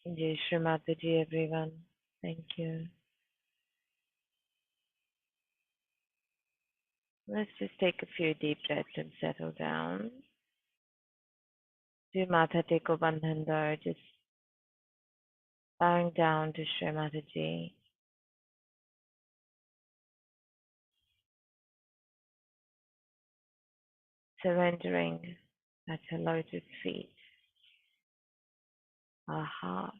Jai Shri Mataji, everyone. Thank you. Let's just take a few deep breaths and settle down. Do Mata Teko Bandhandar, just bowing down to Shri Mataji, surrendering at her lotus feet, our heart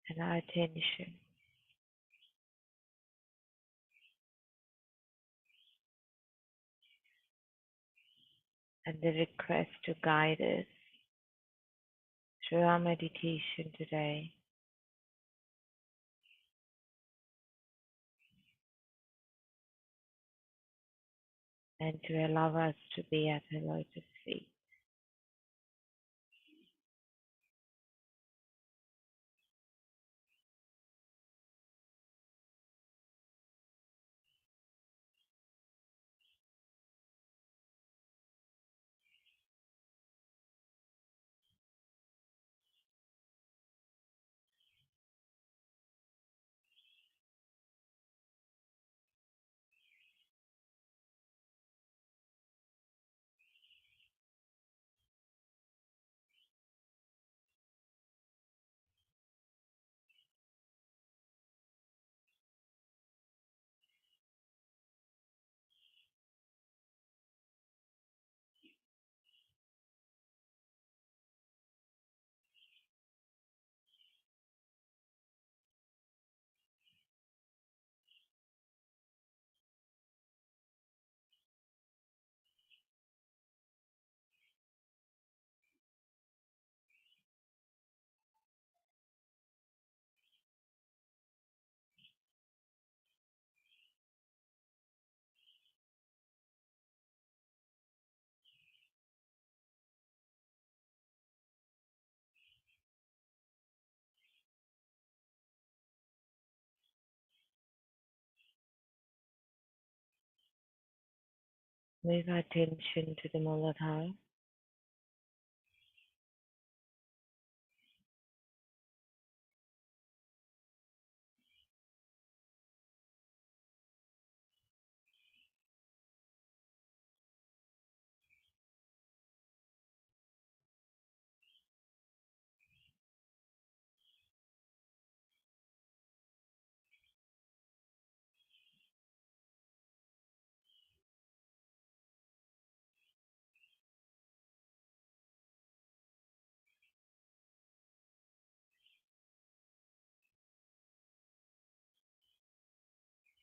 and our attention, and the request to guide us through our meditation today, and to allow us to be at her lotus feet. Move our attention to the Mooladhar,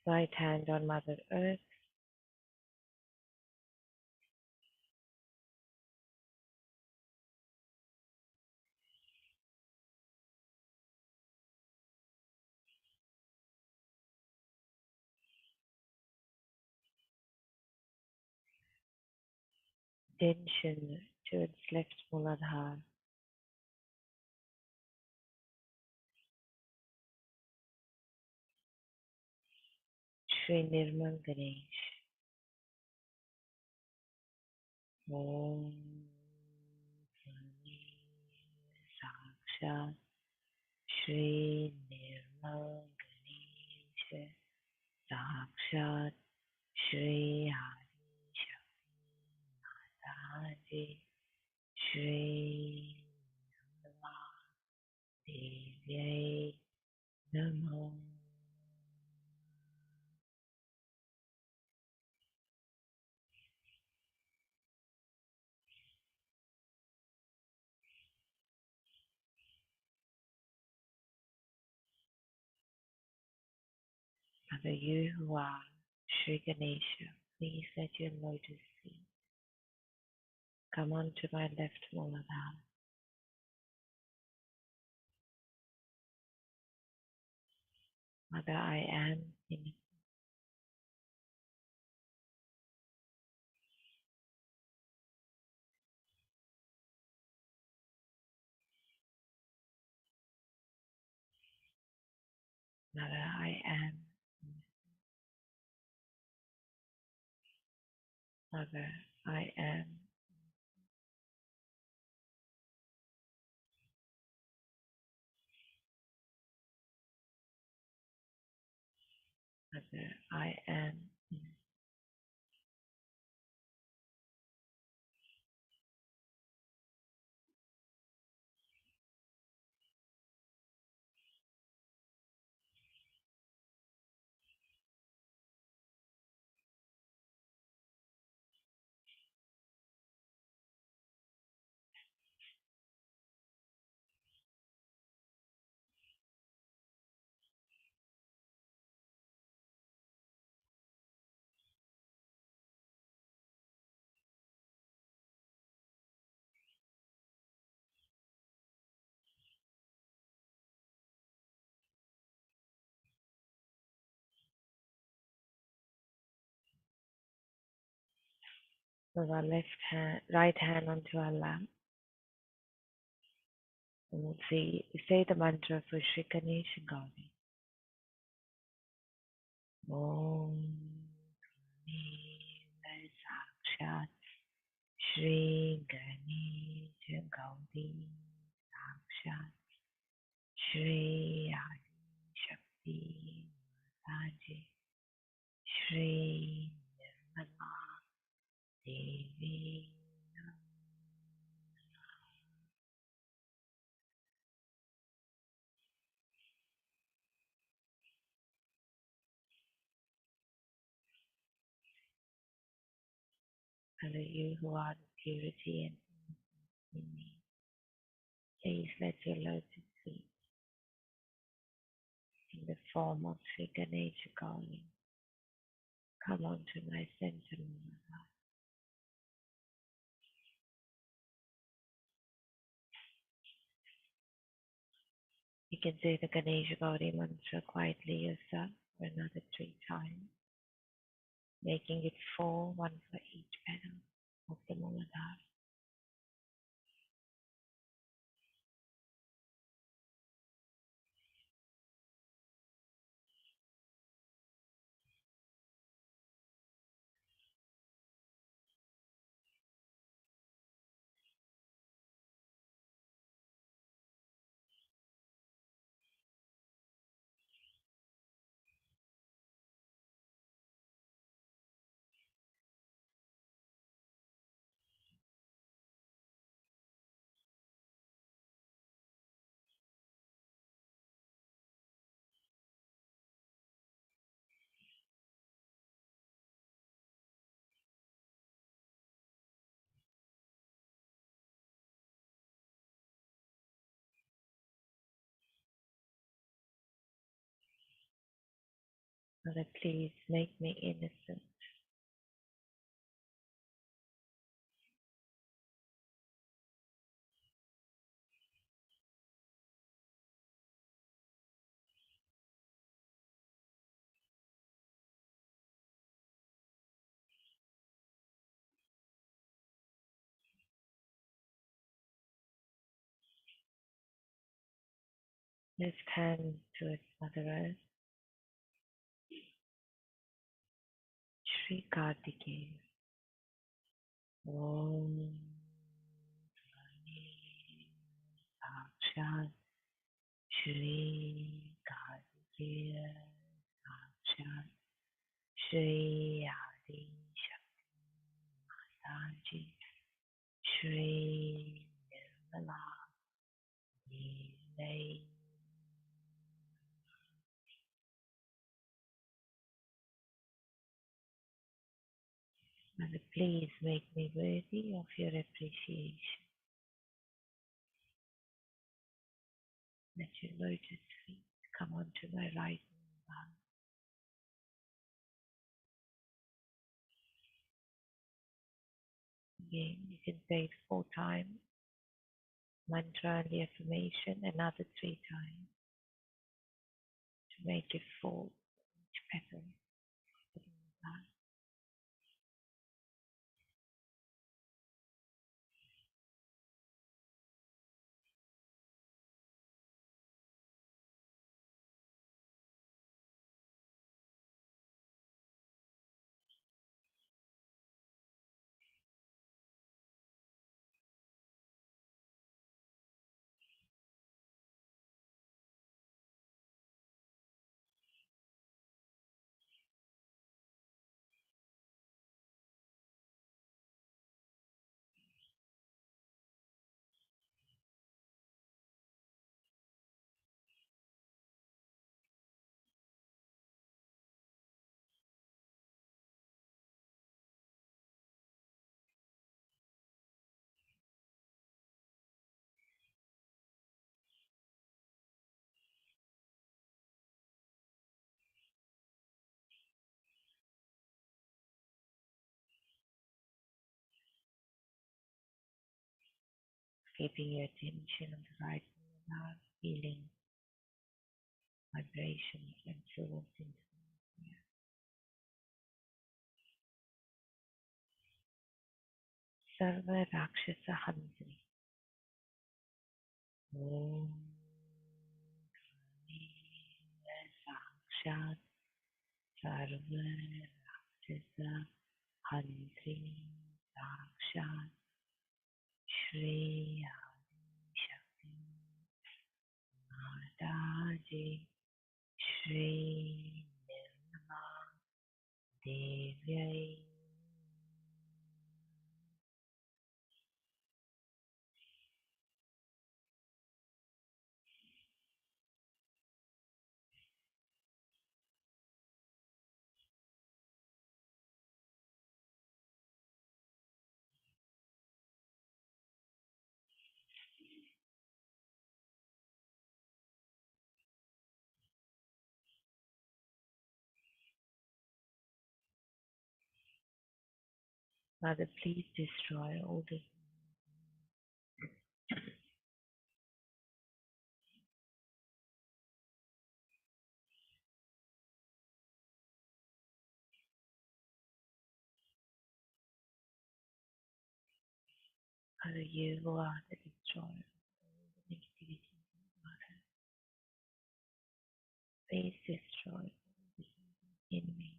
right hand on Mother Earth, attention to its left Mooladhar, Shri Nirmal Ganesh. Om Sakshat Shri Nirmal Ganesh Sakshat Shri Mataji Shri Devyai Namo. Mother, you who are Shri Ganesha, please let your lotus feet come onto my left Mooladhara. Mother, I am in. Mother, I am. Mother, I am. further. I am. Move our right hand onto our lap. And we'll say the mantra for Shri Ganesha Gauri. Om Ganesha Sakshat Shri Ganesha Gauri Sakshat Shri Adi Shakti Mataji Shri Nirmala Devi. Hello, you who are the purity and in me. Please let your lotus feet in the form of Sri Ganesha Gauri come onto my center Mooladhar. You can say the Ganesha Gauri mantra quietly yourself for another 3 times, making it 4, 1 for each petal of the Mooladhar. Mother, please make me innocent. Lift hand towards Mother Earth. Shri Kartikeya. Om Sakshat Shri Kartikeya Sakshat Shri Adi Shakti Mataji Shri Nirmala Devi. Mother, please make me worthy of your appreciation. Let your lotus feet come onto my right arm. Again, you can say it 4 times. Mantra and the affirmation another 3 times to make it full each petal. keeping your attention on the right Mooladhar, feeling vibrations and flows into the air. Sarva Rakshasa Handri. Om Sakshat Sarva Rakshasa Handri Sakshat Shri Shakti Mataji Shri Devyai. Mother, please destroy all the Mother, you are the destroyer of all the negativity. Mother, please destroy all the evil in me.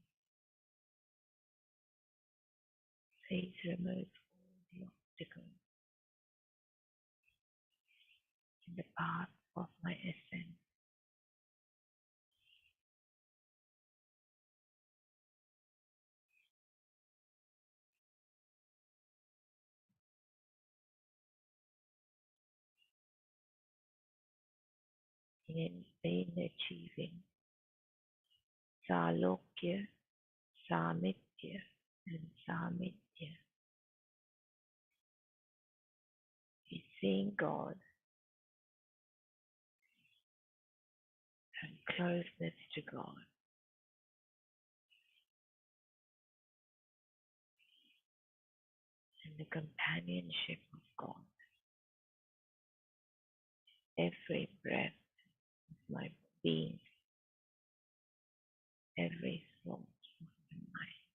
Please remove all the obstacles in the path of my ascent. In achieving Salokya, Samitya, and Samitya is seeing God and closeness to God and the companionship of God. Every breath of my being, every thought of my mind,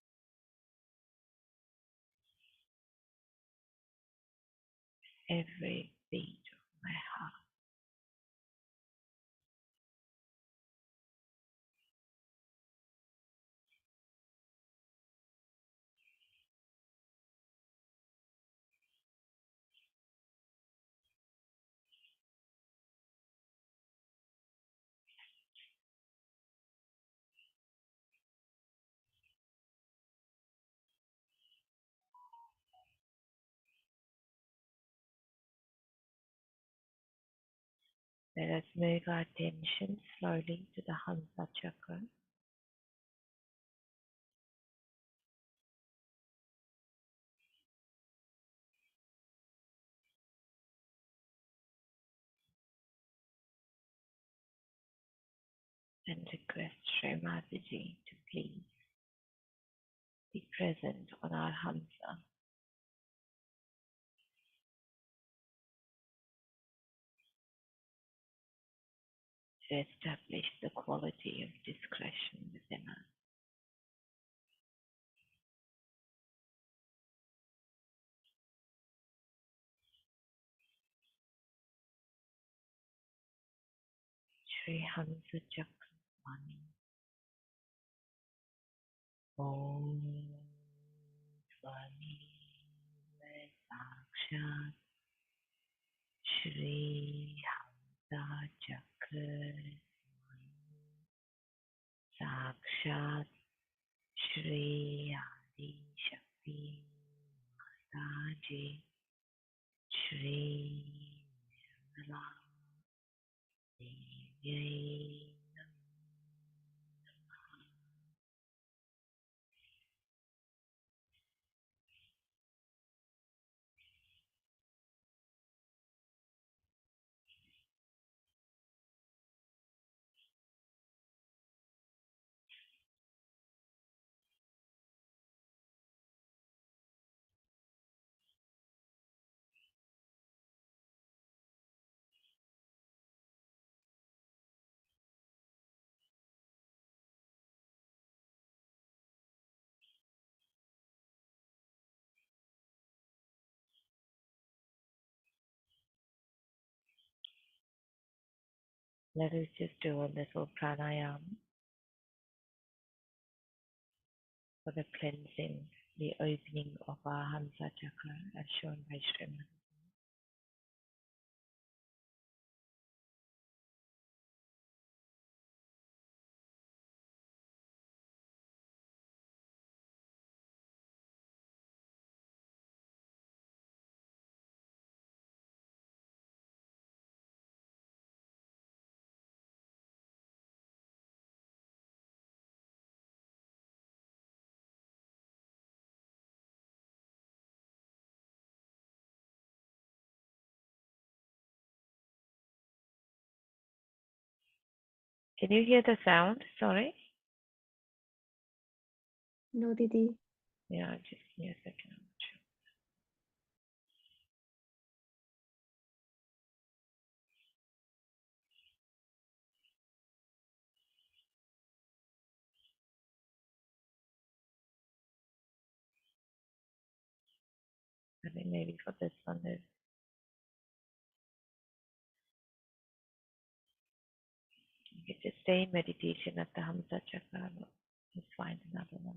every beat of my heart. Let us move our attention slowly to the Hamsa Chakra and request Shri Mataji to please be present on our Hamsa to establish the quality of discretion within us. Shri Hamsa Chakra Swami. Om Swami Sakshat Shri Hamsa Chakra Sakshat Shri Adi Shakti Mataji Shri Devyai. Let us just do a little pranayama for the cleansing, the opening of our Hamsa Chakra as shown by Shri Mataji. Can you hear the sound? Sorry? No, Didi. Yeah, just give me a second. I think maybe for this one, you can just stay in meditation at the Hamsa Chakra. Just find another one.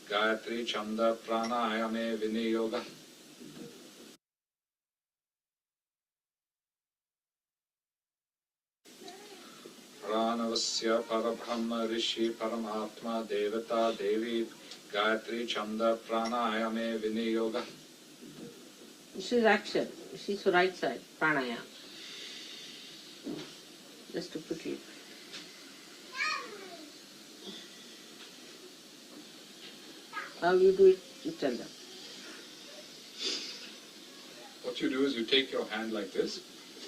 Gayatri Chanda Pranayame Viniyoga Pranavasya Parabrahma Rishi Paramatma Devata Devi Gayatri Chanda Pranayame Viniyoga. This is action. This is right side, pranayama. Just to put it. How you do it, you tell them. What you do is you take your hand like this,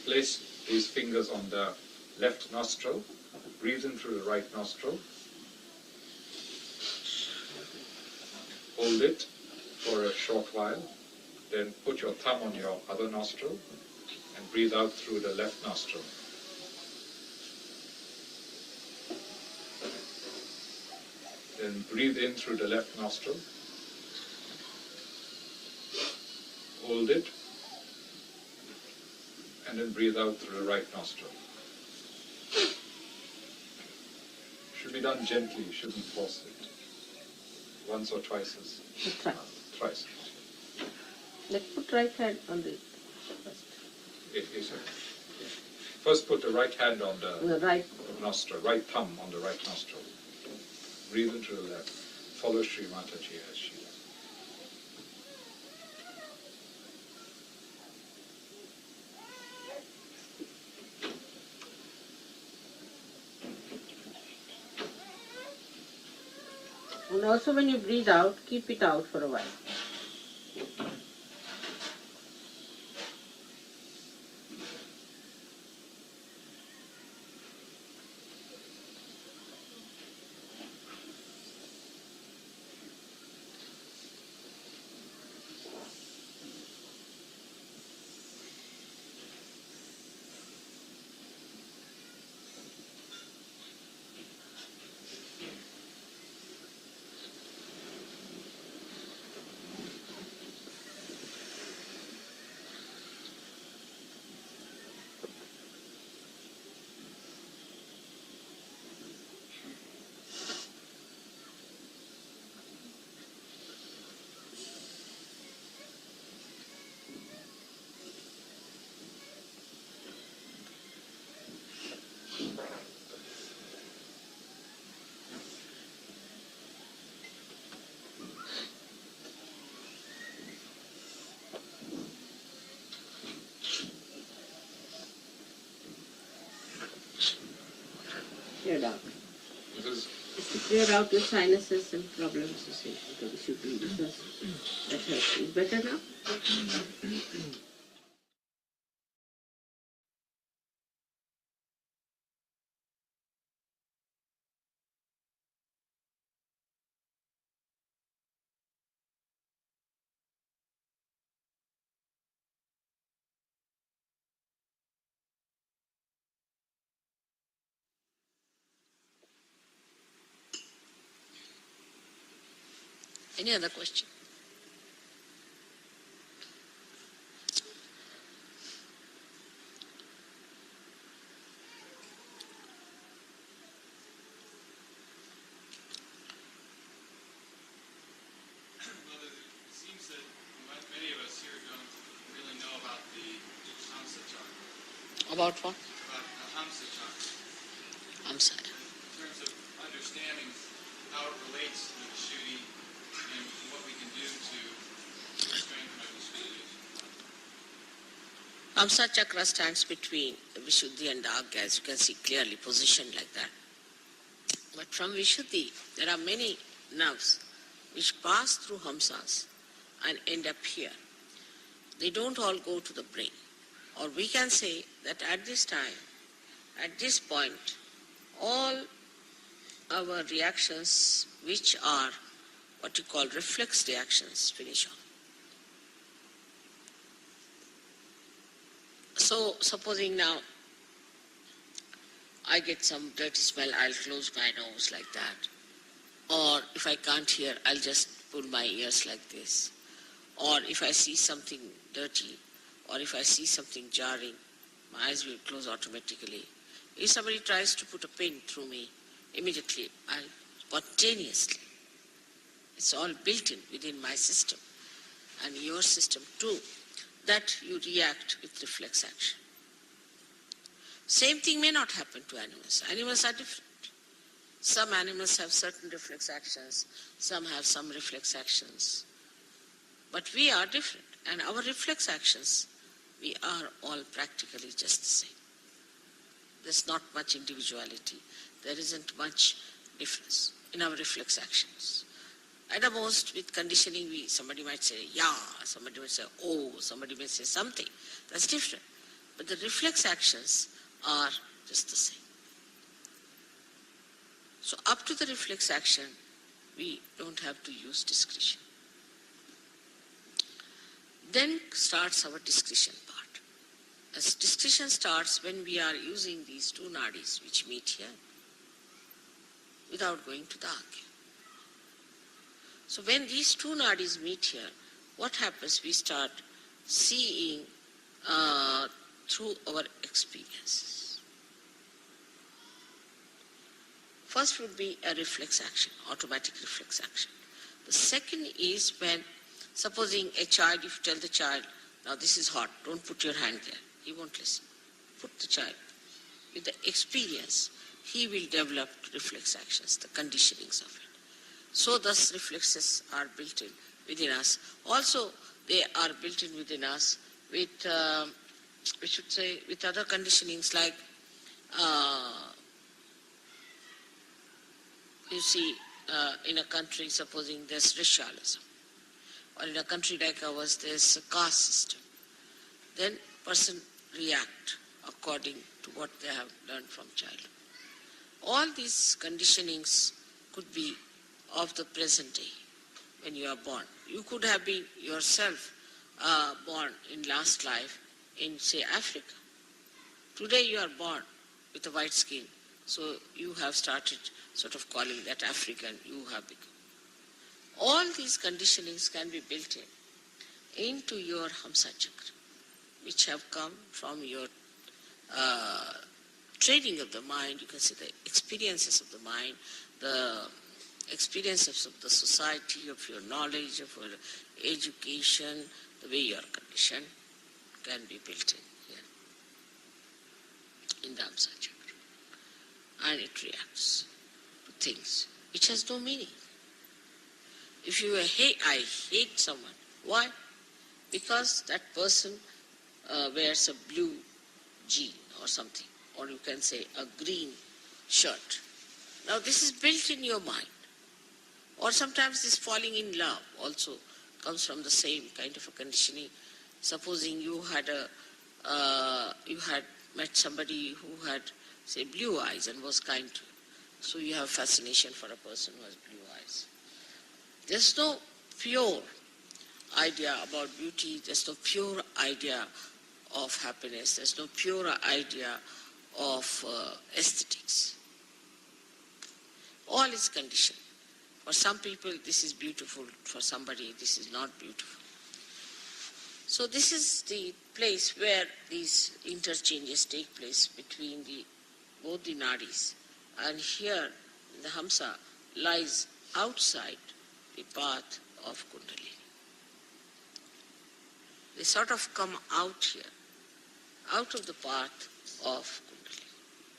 place these fingers on the left nostril, breathe in through the right nostril, hold it, for a short while. Then put your thumb on your other nostril and breathe out through the left nostril. Then breathe in through the left nostril. Hold it. And then breathe out through the right nostril. Should be done gently, you shouldn't force it. Once or twice is thrice. Let's put right hand on the first. Yes, sir. First put the right hand on the right nostril, right thumb on the right nostril. Breathe into the left. Follow Shri Mataji as she does. And also when you breathe out, keep it out for a while. Clear out. It's to clear out your sinuses and problems, you see, because you should be, because that helps. Is better now? Any other question? Well, it seems that many of us here don't really know about the Hamsa Chakra. About what? About the Hamsa Chakra. Hamsa. In terms of understanding how it relates to the Vishuddhi and what we can do to strengthen our Vishuddhi. Hamsa chakra stands between the Vishuddhi and the Agya, as you can see clearly positioned like that. But from Vishuddhi, there are many nerves which pass through Hamsas and end up here. They don't all go to the brain. Or we can say that at this time, at this point, all our reactions, which are what you call reflex reactions, finish off. So, supposing now I get some dirty smell, I'll close my nose like that. Or if I can't hear, I'll just pull my ears like this. Or if I see something dirty, or if I see something jarring, my eyes will close automatically. If somebody tries to put a pin through me, immediately I'll spontaneously. It's all built in within my system and your system too, that you react with reflex action. Same thing may not happen to animals. Animals are different. Some animals have certain reflex actions, some have some reflex actions. But we are different, and our reflex actions, we are all practically just the same. There's not much individuality. There isn't much difference in our reflex actions. At the most, with conditioning, somebody might say, yeah, somebody might say, oh, somebody may say something. That's different. But the reflex actions are just the same. So up to the reflex action, we don't have to use discretion. Then starts our discretion part. As discretion starts when we are using these two nadis which meet here without going to the Agya. So when these two nadis meet here, what happens? We start seeing through our experiences. First would be a reflex action, automatic reflex action. The second is when, supposing a child, if you tell the child, now this is hot, don't put your hand there, he won't listen. Put the child. With the experience, he will develop reflex actions, the conditionings of it. So thus reflexes are built in within us. Also, they are built in within us with, we should say, with other conditionings like, you see, in a country, supposing there's racialism, or in a country like ours, there's a caste system, then person react according to what they have learned from childhood. All these conditionings could be of the present day when you are born. You could have been yourself born in last life in, say, Africa. Today you are born with a white skin, so you have started sort of calling that African, you have become. All these conditionings can be built into your Hamsa Chakra, which have come from your training of the mind. You can see the experiences of the mind, the experiences of the society, of your knowledge, of your education, the way you are conditioned can be built in here, in the Hamsa Chakra. And it reacts to things which has no meaning. If you I hate someone, why? Because that person wears a blue jean or something, or you can say a green shirt. Now this is built in your mind. Or sometimes this falling in love also comes from the same kind of a conditioning. Supposing you had met somebody who had, say, blue eyes and was kind to you. So you have fascination for a person who has blue eyes. There's no pure idea about beauty, there's no pure idea of happiness, there's no pure idea of aesthetics. All is conditioned. For some people this is beautiful, for somebody this is not beautiful. So this is the place where these interchanges take place between both the nadis. And here the Hamsa lies outside the path of Kundalini. They sort of come out here, out of the path of Kundalini.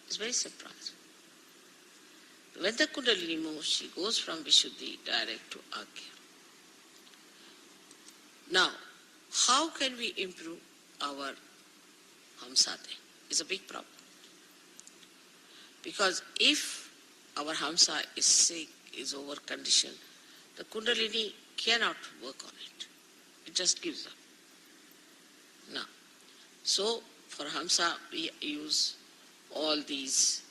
It's very surprising. When the Kundalini moves, she goes from Vishuddhi direct to Agya. Now, how can we improve our Hamsa then? It's a big problem. Because if our Hamsa is sick, is over-conditioned, the Kundalini cannot work on it. It just gives up. Now, so for Hamsa we use all these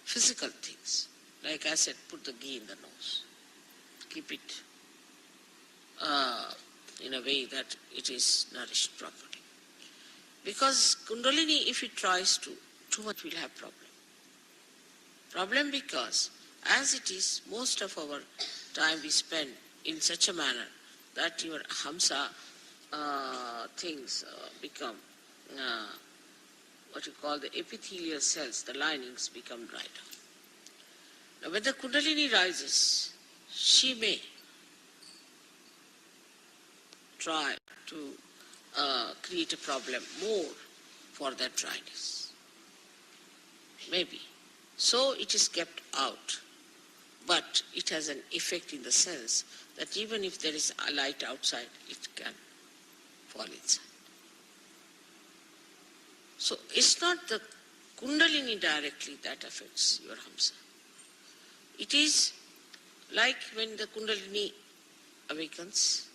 physical things. Like I said, put the ghee in the nose. Keep it in a way that it is nourished properly. Because Kundalini, if it tries to, too much will have problem. Problem because, as it is, most of our time we spend in such a manner that your Hamsa things become what you call the epithelial cells, the linings become dried up. Now when the Kundalini rises, she may try to create a problem more for that dryness. Maybe. So it is kept out. But it has an effect in the sense that even if there is a light outside, it can fall inside. So it's not the Kundalini directly that affects your Hamsa. It is like when the Kundalini awakens,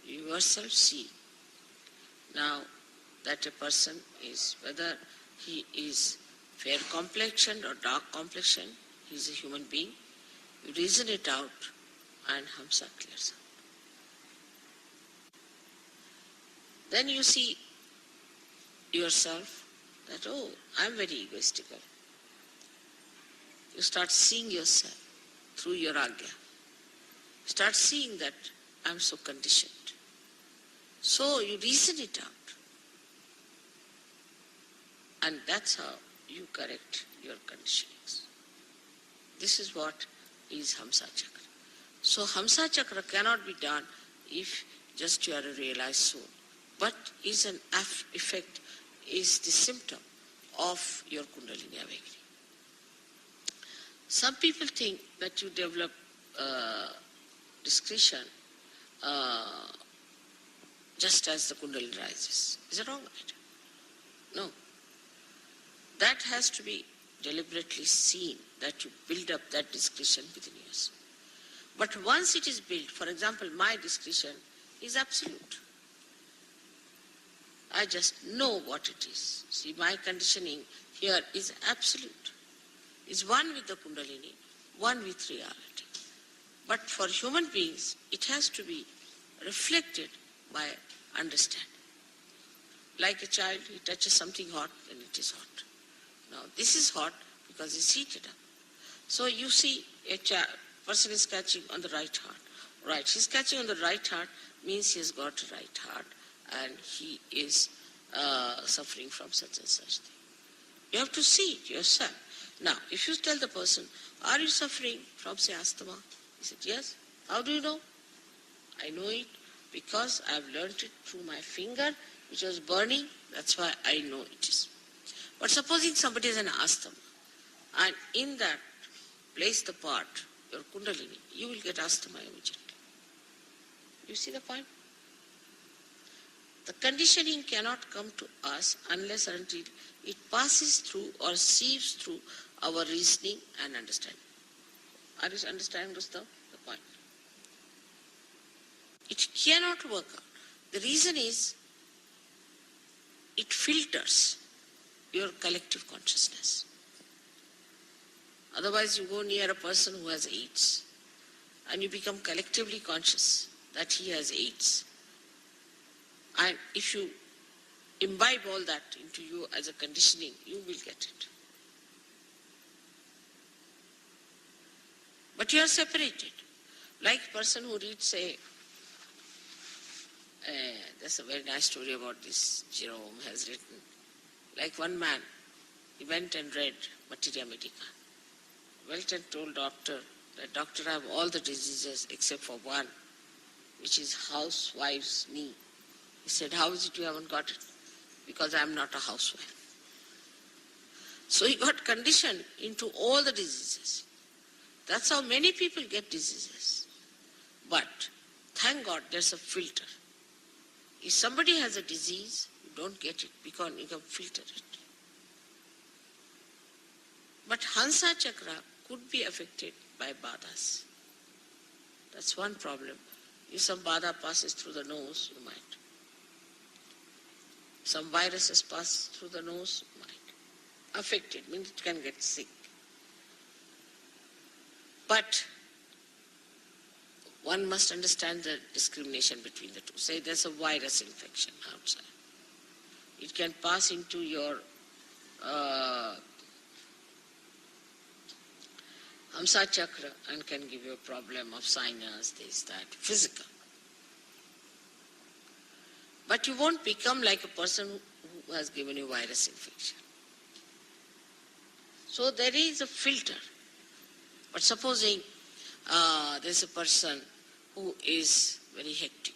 you yourself see now that a person is, whether he is fair complexioned or dark complexioned, he is a human being. You reason it out and Hamsa clears up. then you see yourself that, oh, I'm very egoistical. You start seeing yourself through your agya. Start seeing that I'm so conditioned. So you reason it out. And that's how you correct your conditionings. This is what is Hamsa Chakra. So Hamsa Chakra cannot be done if just you are a realized soul. But is an effect, is the symptom of your Kundalini awakening. Some people think that you develop discretion just as the Kundalini rises. Is it wrong? No. That has to be deliberately seen, that you build up that discretion within yourself. But once it is built, for example, my discretion is absolute. I just know what it is. See, my conditioning here is absolute. It's one with the Kundalini, one with reality. But for human beings, it has to be reflected by understanding. Like a child, he touches something hot and it is hot. Now, this is hot because it's heated up. So you see a person is catching on the right heart. Right, he's catching on the right heart means he has got a right heart and he is suffering from such and such thing. You have to see it yourself. Now, if you tell the person, are you suffering from, say, asthma? He said, yes. How do you know? I know it because I have learnt it through my finger, which was burning. That's why I know it is. But supposing somebody has an asthma, and in that place the part, your Kundalini, you will get asthma immediately. You see the point? The conditioning cannot come to us unless and until it passes through or sieves through our reasoning and understanding. Are you understanding the point? It cannot work out. The reason is it filters your collective consciousness. Otherwise you go near a person who has AIDS and you become collectively conscious that he has AIDS. And if you imbibe all that into you as a conditioning, you will get it. But you are separated. Like a person who reads, say, there's a very nice story about this, Jerome has written. Like one man, he went and read Materia Medica. Went and told doctor that, doctor, I have all the diseases except for one, which is housewife's knee. He said, how is it you haven't got it? Because I am not a housewife. So he got conditioned into all the diseases. That's how many people get diseases. But thank God there's a filter. If somebody has a disease, you don't get it because you can filter it. But Hamsa Chakra could be affected by badhas. That's one problem. If some badha passes through the nose, you might. Some viruses pass through the nose, you might. Affected means it can get sick. But one must understand the discrimination between the two. Say there's a virus infection outside. It can pass into your Hamsa Chakra and can give you a problem of sinus, this, that, physical. But you won't become like a person who has given you virus infection. So there is a filter. But supposing there's a person who is very hectic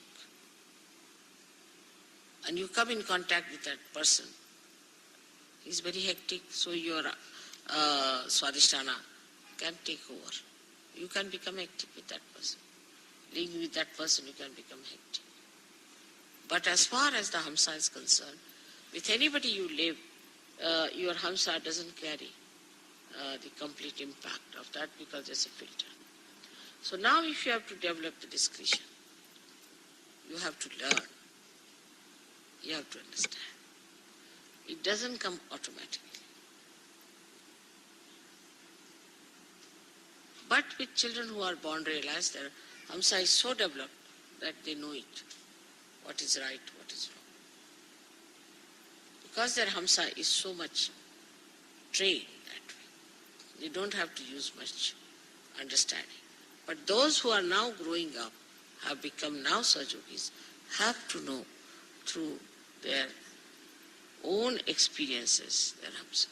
and you come in contact with that person, he's very hectic, so your Swadhisthana can take over. You can become hectic with that person. Living with that person, you can become hectic. But as far as the Hamsa is concerned, with anybody you live, your Hamsa doesn't carry the complete impact of that because there's a filter. So now if you have to develop the discretion, you have to learn. You have to understand. It doesn't come automatically. But with children who are born realized, their Hamsa is so developed that they know it. What is right, what is wrong. Because their Hamsa is so much trained that way. They don't have to use much understanding. But those who are now growing up, have become now Sahaja Yogis, have to know through their own experiences their Hamsa.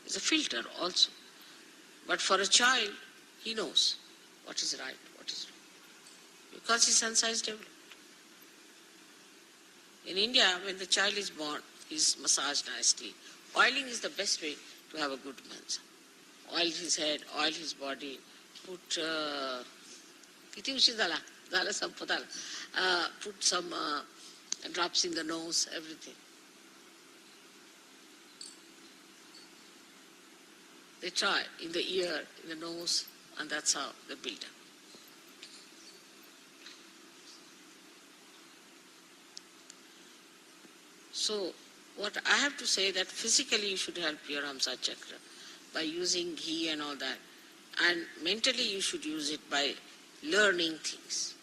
It's a filter also. But for a child, he knows what is right, what is wrong. Because his Hamsa is developed. In India, when the child is born, he is massaged nicely. Oiling is the best way to have a good Hamsa. Oil his head, oil his body, put put some drops in the nose, everything. They try in the ear, in the nose, and that's how they build up. So, what I have to say that physically you should help your Hamsa chakra by using ghee and all that. And mentally you should use it by learning things.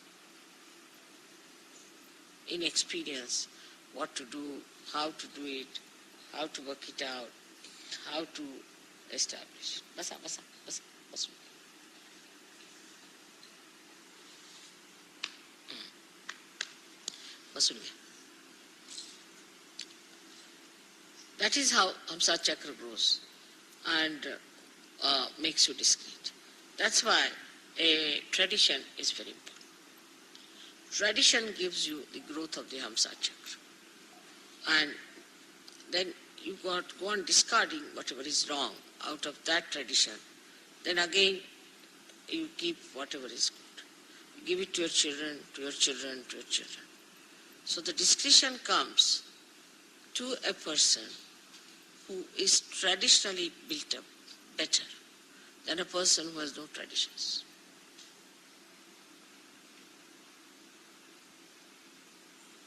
In experience, what to do, how to do it, how to work it out, how to establish. Basa. That is how Hamsa chakra grows and makes you discreet. That's why a tradition is very important. Tradition gives you the growth of the Hamsa chakra. And then you go on discarding whatever is wrong out of that tradition. Then again, you keep whatever is good. You give it to your children, to your children, to your children. So the discretion comes to a person who is traditionally built up better than a person who has no traditions.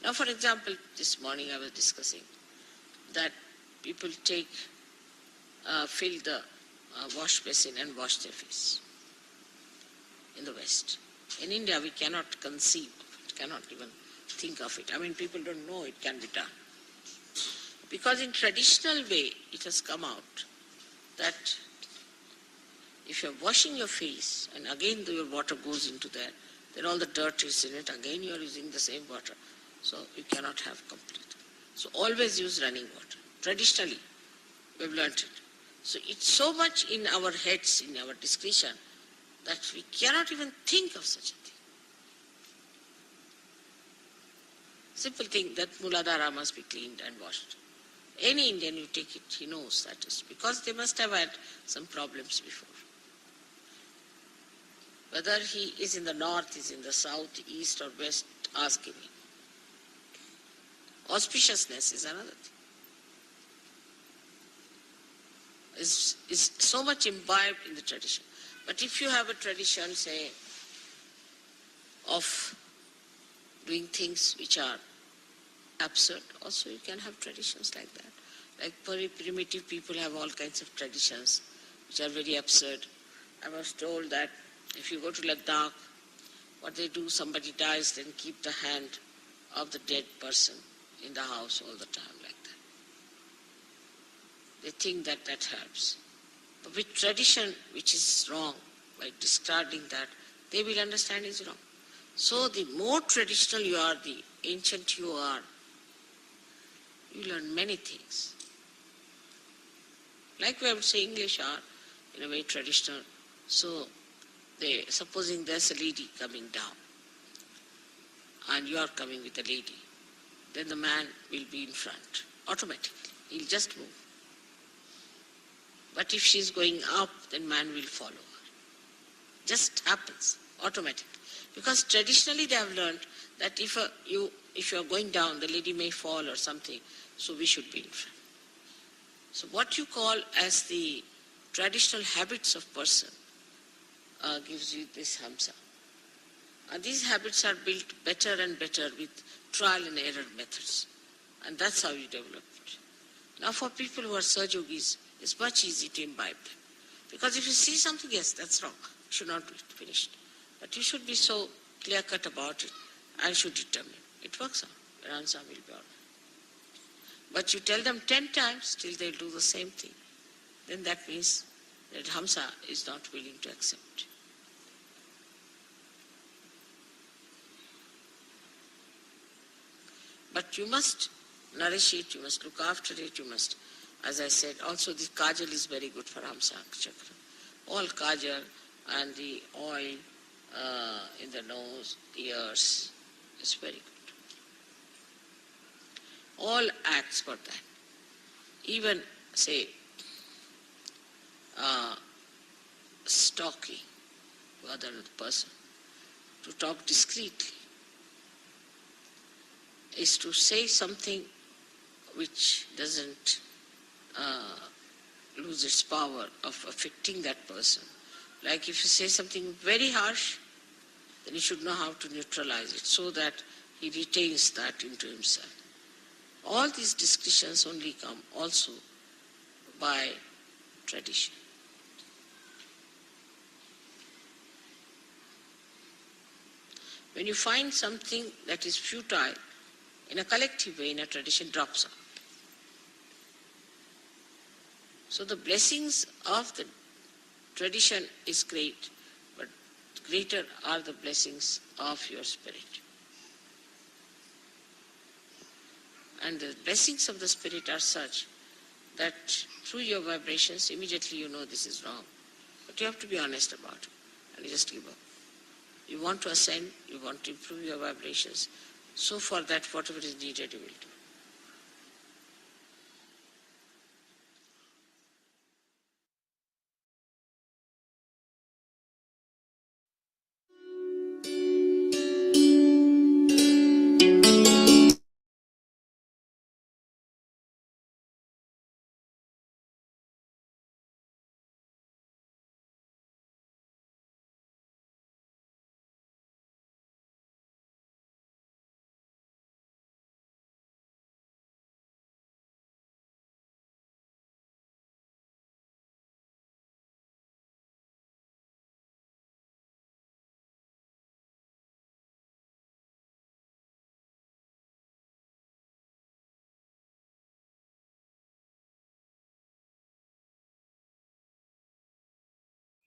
Now, for example, this morning I was discussing that people fill the wash basin and wash their face in the West. In India, we cannot conceive of it, cannot even think of it. I mean, people don't know it can be done. Because in traditional way, it has come out that if you're washing your face and again your water goes into there, then all the dirt is in it, again you are using the same water. So you cannot have complete. So always use running water. Traditionally, we've learnt it. So it's so much in our heads, in our discretion, that we cannot even think of such a thing. Simple thing that Mooladhar must be cleaned and washed. Any Indian you take it, he knows that is because they must have had some problems before. Whether he is in the north, is in the south, east or west, ask him. Auspiciousness is another thing. Is so much imbibed in the tradition. But if you have a tradition, say, of doing things which are absurd, also you can have traditions like that. Like very primitive people have all kinds of traditions which are very absurd. I was told that if you go to Ladakh, what they do, somebody dies, then keep the hand of the dead person in the house all the time like that. They think that that helps. But with tradition, which is wrong, by discarding that, they will understand is wrong. So the more traditional you are, the ancient you are, you learn many things. Like we would say, English are in a way traditional. So supposing there's a lady coming down, and you are coming with a lady, then the man will be in front, automatically. He'll just move. But if she's going up, then man will follow her. Just happens, automatically. Because traditionally they have learned that if you are going down, the lady may fall or something, so we should be in front. So what you call as the traditional habits of person gives you this Hamsa. And these habits are built better and better with trial and error methods. And that's how you develop it. Now for people who are Sahaja Yogis, it's much easier to imbibe them. Because if you see something, yes, that's wrong, you should not do it, finished. But you should be so clear-cut about it and should determine. It works out. Your answer will be all right. But you tell them 10 times, still they'll do the same thing. Then that means that Hamsa is not willing to accept. But you must nourish it, you must look after it, you must, as I said, also the kajal is very good for Hamsa Chakra. All kajal and the oil in the nose, ears is very good. All acts for that. Even, say, stalking the other person, to talk discreetly, is to say something which doesn't lose its power of affecting that person. Like if you say something very harsh, then you should know how to neutralize it so that he retains that into himself. All these discussions only come also by tradition. When you find something that is futile, in a collective way, in a tradition, drops out. So the blessings of the tradition is great, but greater are the blessings of your spirit. And the blessings of the spirit are such that through your vibrations, immediately you know this is wrong. But you have to be honest about it, and you just give up. You want to ascend, you want to improve your vibrations. So for that, whatever is needed, you will do.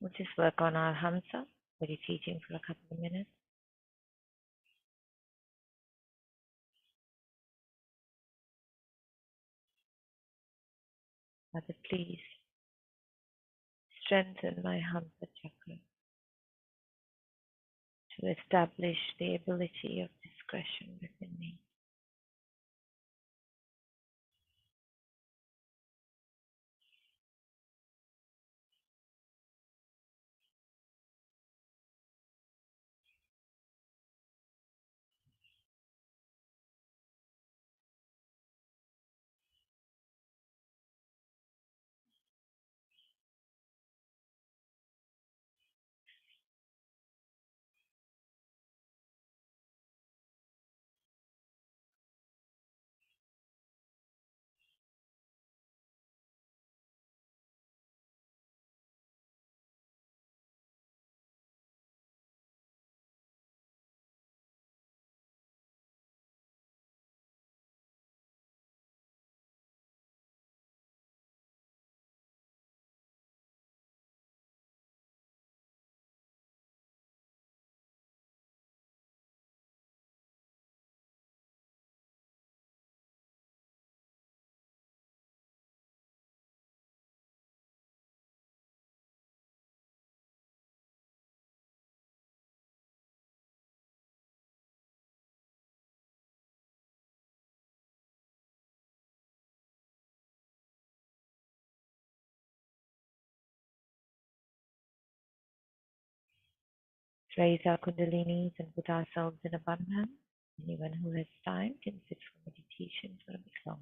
We'll just work on our Hamsa, body teaching for a couple of minutes. Mother, please strengthen my Hamsa chakra to establish the ability of discretion within me. Raise our Kundalinis and put ourselves in a bandhan. Anyone who has time can sit for meditation for a bit longer.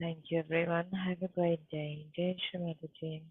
Thank you, everyone. Have a great day. Jai Shri Mataji.